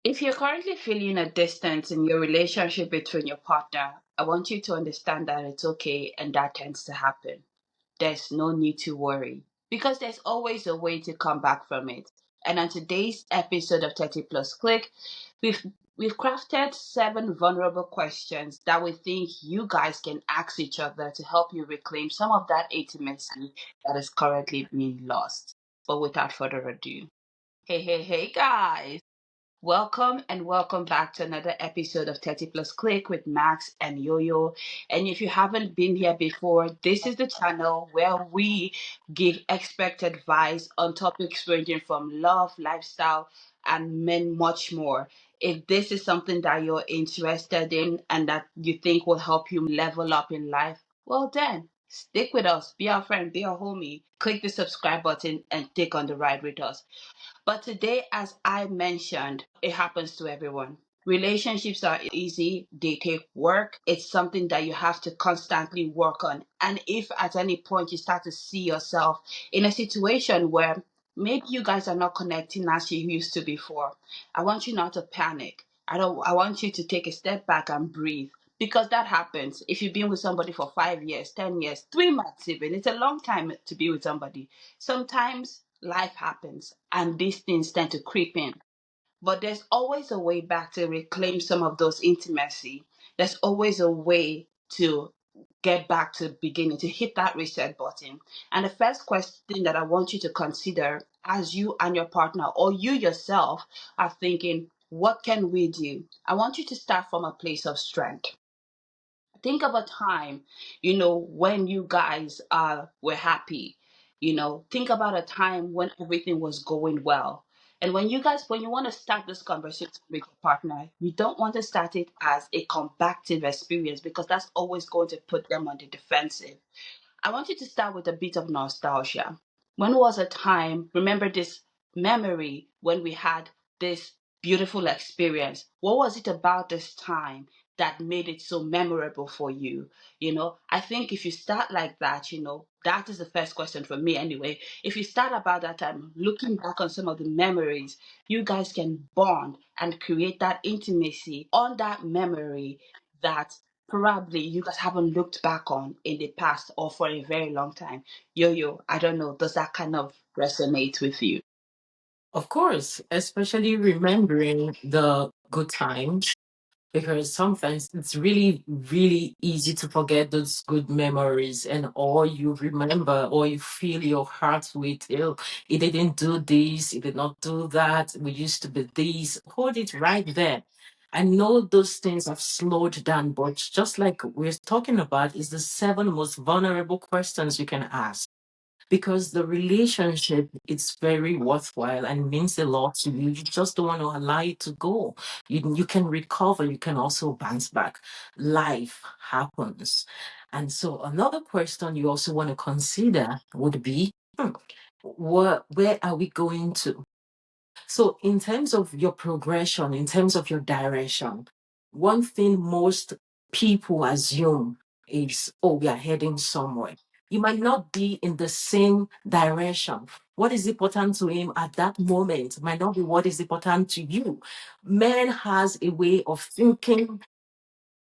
If you're currently feeling a distance in your relationship between your partner, I want you to understand that it's okay and that tends to happen. There's no need to worry because there's always a way to come back from it. And on today's episode of 30 Plus Click, we've we've crafted 7 vulnerable questions that we think you guys can ask each other to help you reclaim some of that intimacy that is currently being lost. But without further ado, hey guys. Welcome and welcome back to another episode of 30 Plus Click with Max and Yo-Yo. And if you haven't been here before, this is the channel where we give expert advice on topics ranging from love, lifestyle, and much more. If this is something that you're interested in and that you think will help you level up in life, well then, stick with us, be our friend, be our homie. Click the subscribe button and take on the ride with us. But today, as I mentioned, it happens to everyone. Relationships are easy, they take work. It's something that you have to constantly work on. And if at any point you start to see yourself in a situation where maybe you guys are not connecting as you used to before, I want you not to panic. I want you to take a step back and breathe. Because that happens. If you've been with somebody for 5 years, 10 years, 3 months even, it's a long time to be with somebody. Sometimes life happens and these things tend to creep in. But there's always a way back to reclaim some of those intimacy. There's always a way to get back to the beginning, to hit that reset button. And the first question that I want you to consider as you and your partner or you yourself are thinking, what can we do? I want you to start from a place of strength. Think of a time, when you guys were happy. Think about a time when everything was going well. And when you want to start this conversation with your partner, you don't want to start it as a combative experience because that's always going to put them on the defensive. I want you to start with a bit of nostalgia. When was a time, remember this memory when we had this beautiful experience? What was it about this time that made it so memorable for you? I think if you start like that, that is the first question for me anyway. If you start about that time, looking back on some of the memories, you guys can bond and create that intimacy on that memory that probably you guys haven't looked back on in the past or for a very long time. Yo, I don't know. Does that kind of resonate with you? Of course, especially remembering the good times, because sometimes it's really, really easy to forget those good memories, and all you remember or you feel your heart with, oh, he didn't do this, he did not do that, we used to be this. Hold it right there. I know those things have slowed down, but just like we're talking about, is the 7 most vulnerable questions you can ask, because the relationship is very worthwhile and means a lot to you. You just don't want to allow it to go. You can recover, you can also bounce back. Life happens. And so another question you also want to consider would be, where are we going to? So, in terms of your progression, in terms of your direction, one thing most people assume is, oh, we are heading somewhere. You might not be in the same direction. What is important to him at that moment might not be what is important to you. Man has a way of thinking.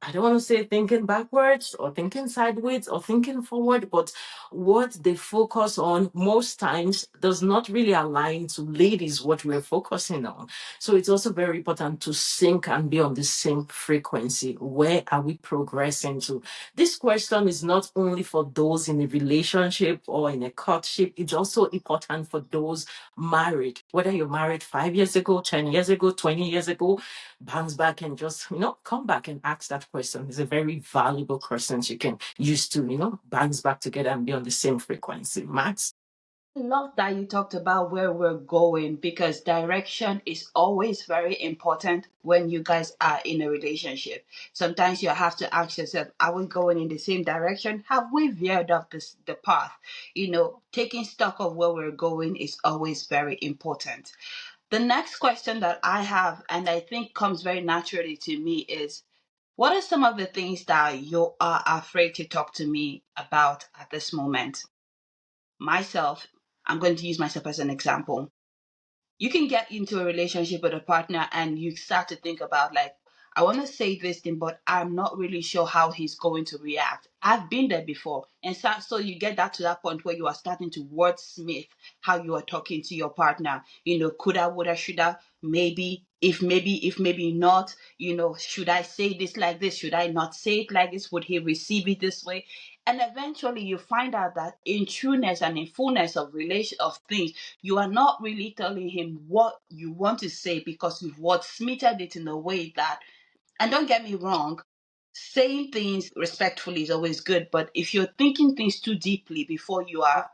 I don't want to say thinking backwards or thinking sideways or thinking forward, but what they focus on most times does not really align to ladies what we're focusing on. So it's also very important to sync and be on the same frequency. Where are we progressing to? This question is not only for those in a relationship or in a courtship, it's also important for those married. Whether you're married 5 years ago, 10 years ago, 20 years ago, bounce back and just come back and ask that question. It's a very valuable question you can use to bounce back together and be on the same frequency. Max? I love that you talked about where we're going because direction is always very important when you guys are in a relationship. Sometimes you have to ask yourself, are we going in the same direction? Have we veered off the path? Taking stock of where we're going is always very important. The next question that I have, and I think comes very naturally to me, is what are some of the things that you are afraid to talk to me about at this moment? Myself, I'm going to use myself as an example. You can get into a relationship with a partner and you start to think about, like, I want to say this thing, but I'm not really sure how he's going to react. I've been there before. And so you get that to that point where you are starting to wordsmith how you are talking to your partner. Coulda, woulda, shoulda, maybe, if not, should I say this like this? Should I not say it like this? Would he receive it this way? And eventually you find out that in trueness and in fullness of relation of things, you are not really telling him what you want to say because you've wordsmithed it in a way that, and don't get me wrong, saying things respectfully is always good, but if you're thinking things too deeply before you are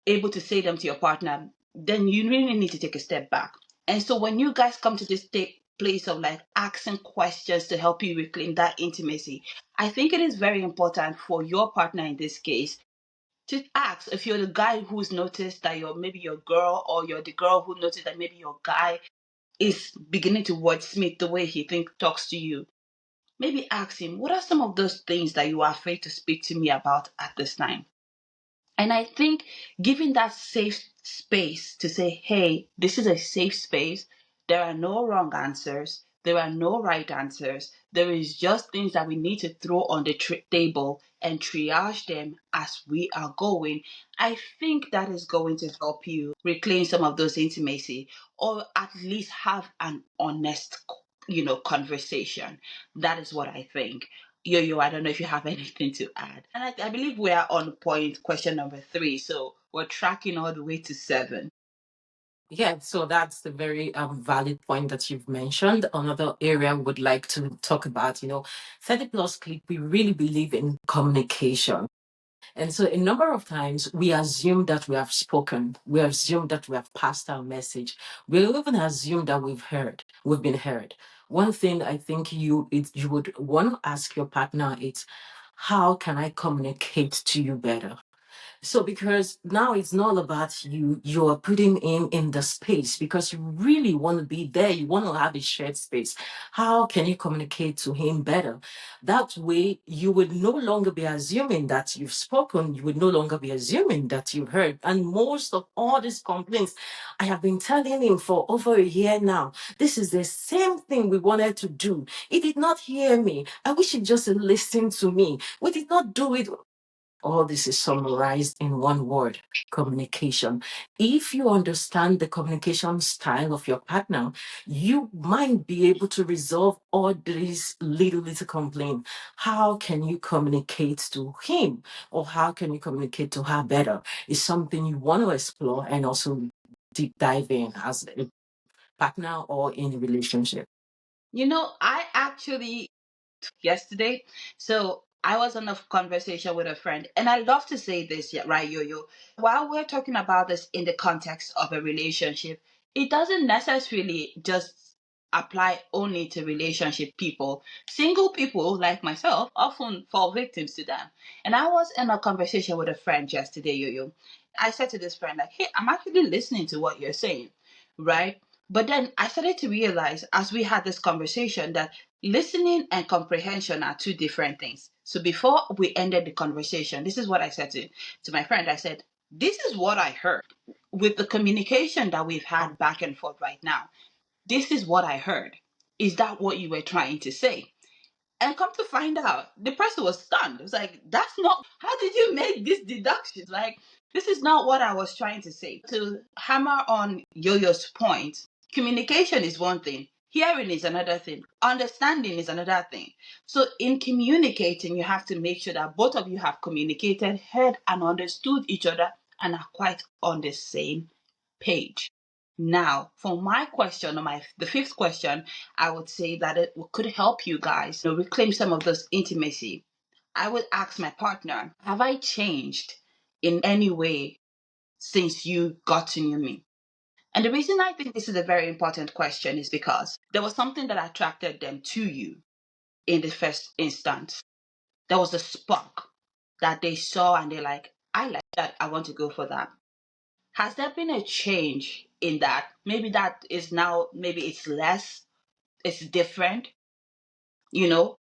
able to say them to your partner, then you really need to take a step back. And so when you guys come to this place of like asking questions to help you reclaim that intimacy, I think it is very important for your partner in this case to ask, if you're the guy who's noticed that maybe your girl, or you're the girl who noticed that maybe your guy is beginning to wordsmith the way he talks to you. Maybe ask him, what are some of those things that you are afraid to speak to me about at this time? And I think giving that safe space to say, hey, this is a safe space. There are no wrong answers. There are no right answers. There is just things that we need to throw on the table and triage them as we are going. I think that is going to help you reclaim some of those intimacy, or at least have an honest, conversation. That is what I think. Yo, I don't know if you have anything to add. And I believe we are on point question number 3. So we're tracking all the way to 7. Yeah, so that's the very valid point that you've mentioned. Another area I would like to talk about, 30 plus click, we really believe in communication. And so a number of times we assume that we have spoken, we assume that we have passed our message. We even assume that we've been heard. One thing I think you would want to ask your partner is, how can I communicate to you better? So because now it's not about you are putting in the space because you really want to be there, you want to have a shared space. How can you communicate to him better? That way you would no longer be assuming that you've spoken, you would no longer be assuming that you've heard. And most of all these complaints, I have been telling him for over a year now. This is the same thing we wanted to do. He did not hear me. I wish he just listened to me. We did not do it. All this is summarized in one word: communication. If you understand the communication style of your partner, you might be able to resolve all these little complaints. How can you communicate to him, or how can you communicate to her better? Is something you want to explore and also deep dive in as a partner or in a relationship. I actually yesterday. So I was on a conversation with a friend, and I love to say this, yeah, right, Yo Yo. While we're talking about this in the context of a relationship, it doesn't necessarily just apply only to relationship people. Single people like myself often fall victims to them. And I was in a conversation with a friend yesterday, Yo Yo. I said to this friend, like, hey, I'm actually listening to what you're saying, right? But then I started to realize as we had this conversation that listening and comprehension are two different things. So before we ended the conversation, this is what I said to my friend. I said, this is what I heard. With the communication that we've had back and forth right now, this is what I heard. Is that what you were trying to say? And come to find out, the person was stunned. It was like, that's not, how did you make this deduction? Like, this is not what I was trying to say. To hammer on Yo-Yo's point, communication is one thing, hearing is another thing, understanding is another thing. So, in communicating, you have to make sure that both of you have communicated, heard, and understood each other and are quite on the same page. Now, for my question, or the fifth question, I would say that it could help you guys, reclaim some of this intimacy. I would ask my partner, have I changed in any way since you got to know me? And the reason I think this is a very important question is because there was something that attracted them to you in the first instance. There was a spark that they saw and they're like, I like that. I want to go for that. Has there been a change in that? Maybe that is now, maybe it's less, it's different, you know?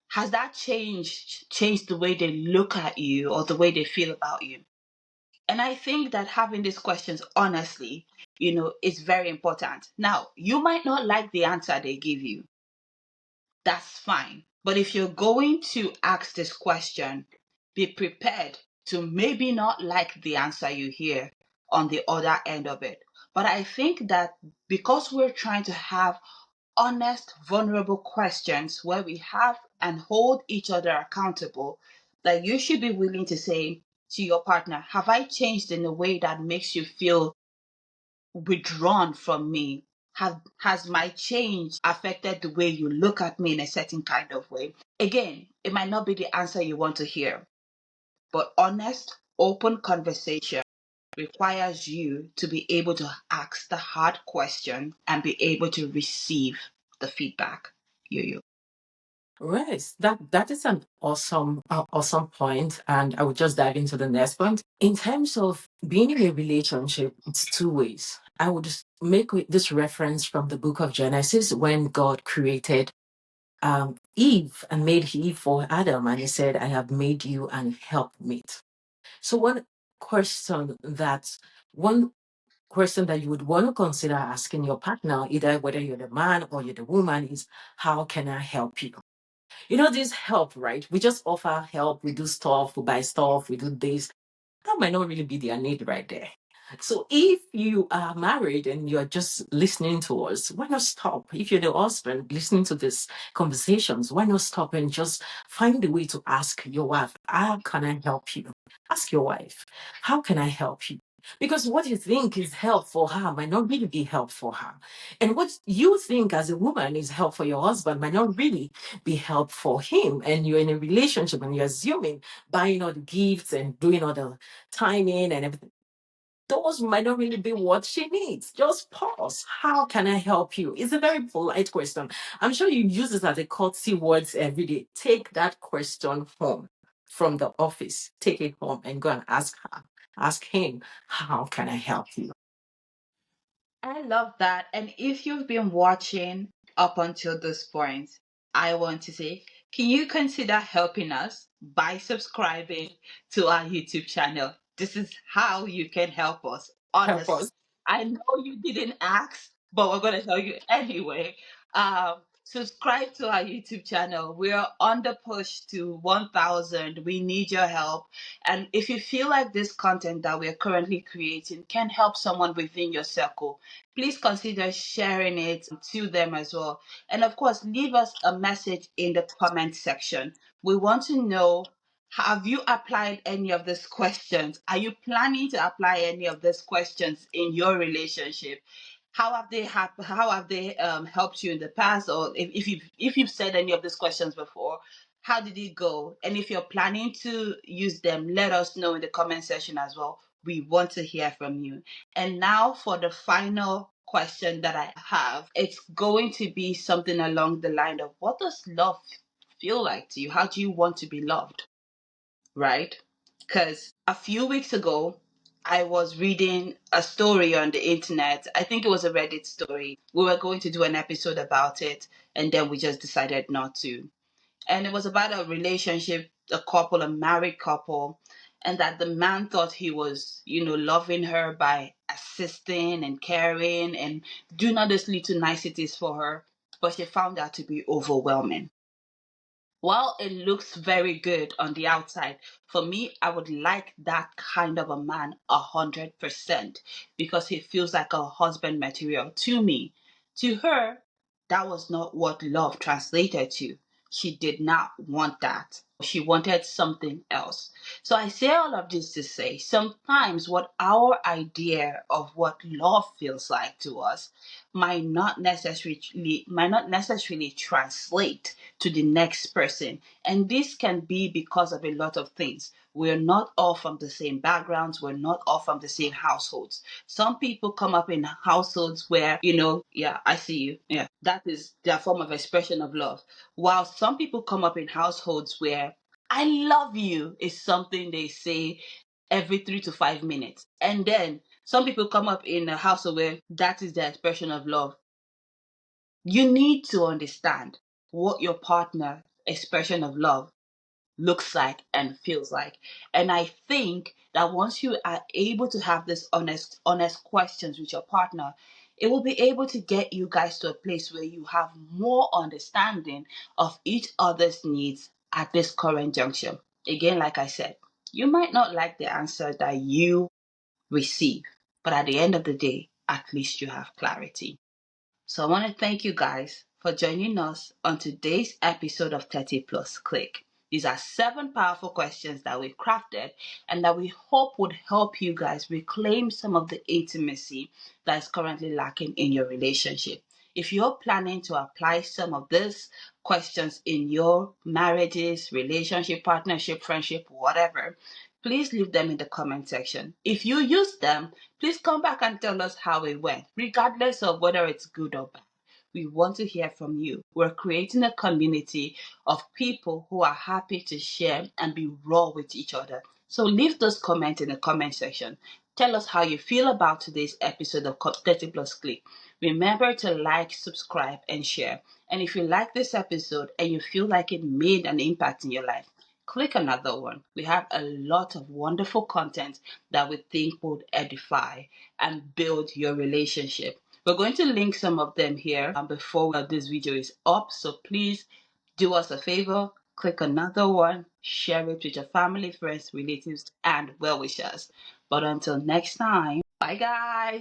Has that changed the way they look at you or the way they feel about you? And I think that having these questions honestly, is very important. Now, you might not like the answer they give you. That's fine. But if you're going to ask this question, be prepared to maybe not like the answer you hear on the other end of it. But I think that because we're trying to have honest, vulnerable questions where we have and hold each other accountable, that you should be willing to say to your partner, have I changed in a way that makes you feel withdrawn from me? Has my change affected the way you look at me in a certain kind of way? Again, it might not be the answer you want to hear, but honest, open conversation requires you to be able to ask the hard question and be able to receive the feedback. You. Right. That is an awesome point, and I would just dive into the next point. In terms of being in a relationship, it's two ways. I would just make this reference from the book of Genesis when God created Eve and made Eve for Adam, and he said, "I have made you an helpmate." So question that one question that you would want to consider asking your partner, either whether you're the man or you're the woman, is how can I help you? This help, right? We just offer help. We do stuff, we buy stuff, we do this. That might not really be their need right there. So if you are married and you're just listening to us, why not stop? If you're the husband listening to these conversations, why not stop and just find a way to ask your wife, how can I help you? Ask your wife, how can I help you? Because what you think is help for her might not really be help for her. And what you think as a woman is help for your husband might not really be help for him. And you're in a relationship and you're assuming buying all the gifts and doing all the timing and everything. Those might not really be what she needs. Just pause. How can I help you? It's a very polite question. I'm sure you use it as a courtesy words every day. Take that question home from the office. Take it home and go and ask her. Ask him, how can I help you? I love that. And if you've been watching up until this point, I want to say, can you consider helping us by subscribing to our YouTube channel? This is how you can help us. Help Honestly, us. I know you didn't ask, but we're going to tell you anyway. Subscribe to our YouTube channel. We're on the push to 1,000. We need your help. And if you feel like this content that we're currently creating can help someone within your circle, please consider sharing it to them as well. And of course, leave us a message in the comment section. We want to know, have you applied any of these questions? Are you planning to apply any of these questions in your relationship? How have they helped you in the past, or if you've said any of these questions before, how did it go? And if you're planning to use them, let us know in the comment section as well. We want to hear from you. And now for the final question that I have, it's going to be something along the line of, what does love feel like to you? How do you want to be loved? Right? Because a few weeks ago, I was reading a story on the internet. I think it was a Reddit story. We were going to do an episode about it, and then we just decided not to. And it was about a relationship, a couple, a married couple, and that the man thought he was, loving her by assisting and caring and doing all these little niceties for her, but she found that to be overwhelming. While it looks very good on the outside, for me, I would like that kind of a man 100% because he feels like a husband material to me. To her, that was not what love translated to. She did not want that. She wanted something else. So I say all of this to say sometimes what our idea of what love feels like to us might not necessarily translate to the next person. And this can be because of a lot of things. We're not all from the same backgrounds. We're not all from the same households. Some people come up in households where, yeah, I see you. Yeah, that is their form of expression of love. While some people come up in households where I love you is something they say every 3 to 5 minutes. And then some people come up in a household where that is their expression of love. You need to understand what your partner expression of love looks like and feels like. And I think that once you are able to have this honest questions with your partner, it will be able to get you guys to a place where you have more understanding of each other's needs at this current juncture. Again, like I said, you might not like the answer that you receive, but at the end of the day, at least you have clarity. So I want to thank you guys for joining us on today's episode of 30 Plus Click. These are 7 powerful questions that we've crafted and that we hope would help you guys reclaim some of the intimacy that is currently lacking in your relationship. If you're planning to apply some of these questions in your marriages, relationship, partnership, friendship, whatever, please leave them in the comment section. If you use them, please come back and tell us how it went, regardless of whether it's good or bad. We want to hear from you. We're creating a community of people who are happy to share and be raw with each other. So leave those comments in the comment section. Tell us how you feel about today's episode of 30 Plus Click. Remember to like, subscribe, and share. And if you like this episode and you feel like it made an impact in your life, click another one. We have a lot of wonderful content that we think would edify and build your relationship. We're going to link some of them here before this video is up. So please do us a favor, click another one, share it with your family, friends, relatives, and well wishers. But until next time, bye guys.